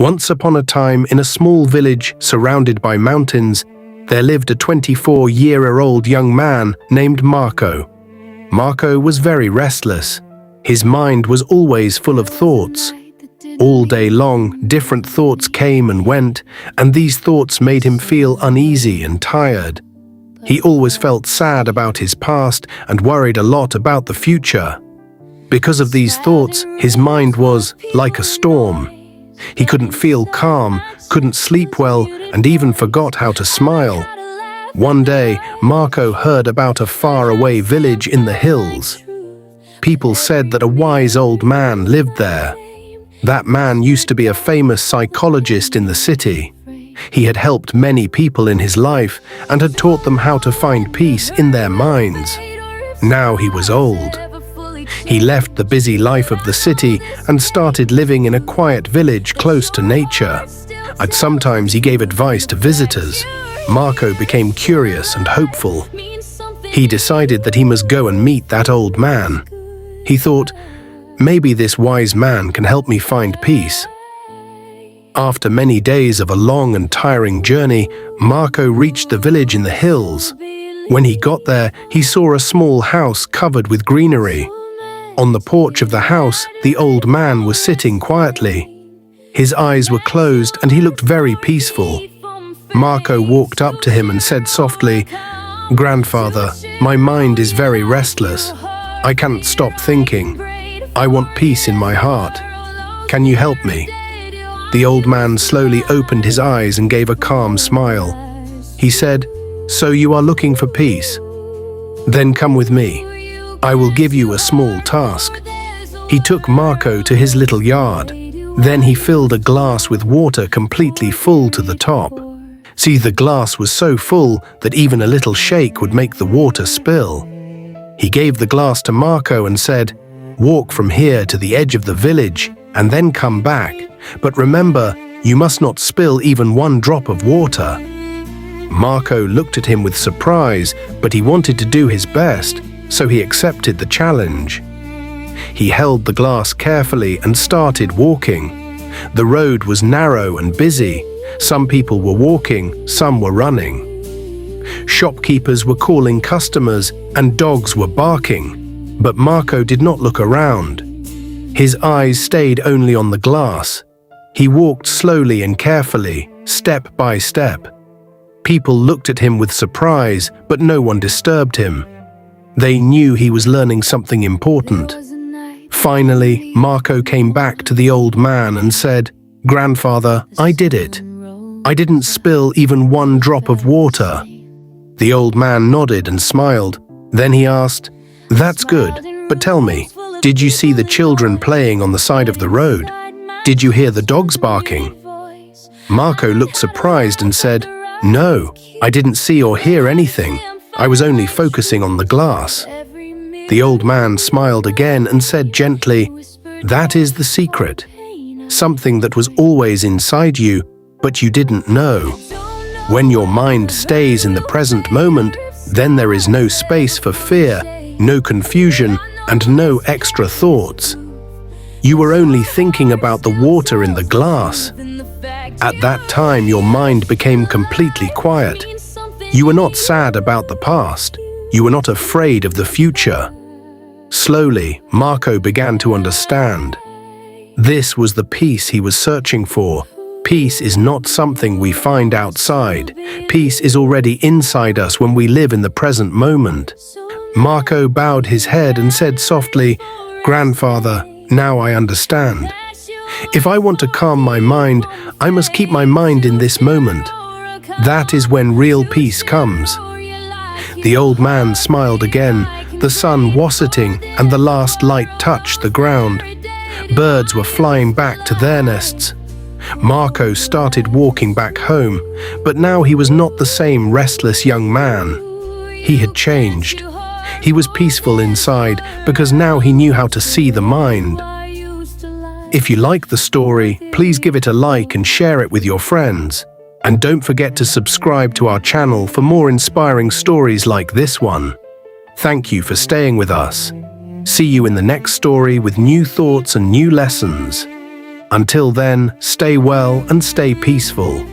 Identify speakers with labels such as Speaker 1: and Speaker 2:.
Speaker 1: Once upon a time, in a small village surrounded by mountains, there lived a 24-year-old young man named Marco. Marco was very restless. His mind was always full of thoughts. All day long, different thoughts came and went, and these thoughts made him feel uneasy and tired. He always felt sad about his past and worried a lot about the future. Because of these thoughts, his mind was like a storm. He couldn't feel calm, couldn't sleep well, and even forgot how to smile. One day, Marco heard about a faraway village in the hills. People said that a wise old man lived there. That man used to be a famous psychologist in the city. He had helped many people in his life and had taught them how to find peace in their minds. Now he was old. He left the busy life of the city and started living in a quiet village close to nature. And sometimes he gave advice to visitors. Marco became curious and hopeful. He decided that he must go and meet that old man. He thought, maybe this wise man can help me find peace. After many days of a long and tiring journey, Marco reached the village in the hills. When he got there, he saw a small house covered with greenery. On the porch of the house, the old man was sitting quietly. His eyes were closed and he looked very peaceful. Marco walked up to him and said softly, "Grandfather, my mind is very restless. I can't stop thinking. I want peace in my heart. Can you help me?" The old man slowly opened his eyes and gave a calm smile. He said, "So you are looking for peace? Then come with me. I will give you a small task." He took Marco to his little yard. Then he filled a glass with water completely full to the top. See, the glass was so full that even a little shake would make the water spill. He gave the glass to Marco and said, "Walk from here to the edge of the village and then come back. But remember, you must not spill even one drop of water." Marco looked at him with surprise, but he wanted to do his best, so he accepted the challenge. He held the glass carefully and started walking. The road was narrow and busy. Some people were walking, some were running. Shopkeepers were calling customers and dogs were barking. But Marco did not look around. His eyes stayed only on the glass. He walked slowly and carefully, step by step. People looked at him with surprise, but no one disturbed him. They knew he was learning something important. Finally, Marco came back to the old man and said, "Grandfather, I did it. I didn't spill even one drop of water." The old man nodded and smiled. Then he asked, "That's good, but tell me, did you see the children playing on the side of the road? Did you hear the dogs barking?" Marco looked surprised and said, "No, I didn't see or hear anything. I was only focusing on the glass." The old man smiled again and said gently, "That is the secret. Something that was always inside you, but you didn't know. When your mind stays in the present moment, then there is no space for fear, no confusion, and no extra thoughts. You were only thinking about the water in the glass. At that time, your mind became completely quiet. You were not sad about the past. You were not afraid of the future." Slowly, Marco began to understand. This was the peace he was searching for. Peace is not something we find outside. Peace is already inside us when we live in the present moment. Marco bowed his head and said softly, "Grandfather, now I understand. If I want to calm my mind, I must keep my mind in this moment. That is when real peace comes." The old man smiled again. The sun was setting and the last light touched the ground. Birds were flying back to their nests. Marco started walking back home, but now he was not the same restless young man. He had changed. He was peaceful inside because now he knew how to see the mind. If you like the story, please give it a like and share it with your friends. And don't forget to subscribe to our channel for more inspiring stories like this one. Thank you for staying with us. See you in the next story with new thoughts and new lessons. Until then, stay well and stay peaceful.